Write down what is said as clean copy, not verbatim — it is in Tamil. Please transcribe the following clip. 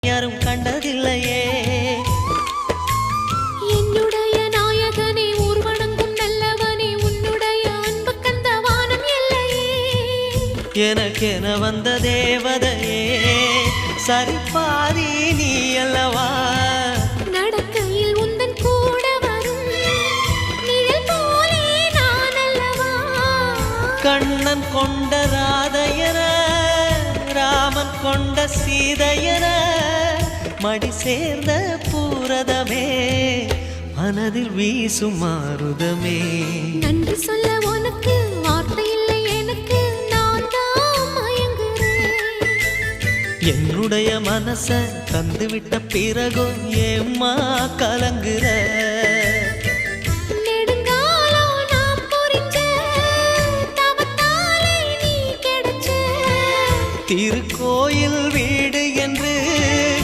யாரும் கண்டதில்லையே. என்னுடைய நாயகனே ஊர்வணங்கும் நல்லவனே உன்னுடைய அன்பு கந்த வானம் எல்லையே. எனக்கென வந்த தேவதையே சரிபாதி நீ அல்லவா. நடக்கையில் உந்தன் கூட வரும் நிழல் போலே நான் அல்லவா. கண்ணன் கொண்ட ராதையர ராமன் கொண்ட சீதையர மடி சேர்ந்த பூரதமே மனதில் வீசும் மாருதமே. நன்றி சொல்ல உனக்கு வார்த்தை இல்லை எனக்கு நான் தான் மயங்குறேன். என்னுடைய மனச தந்துவிட்ட பிறகும் ஏம்மா கலங்குற.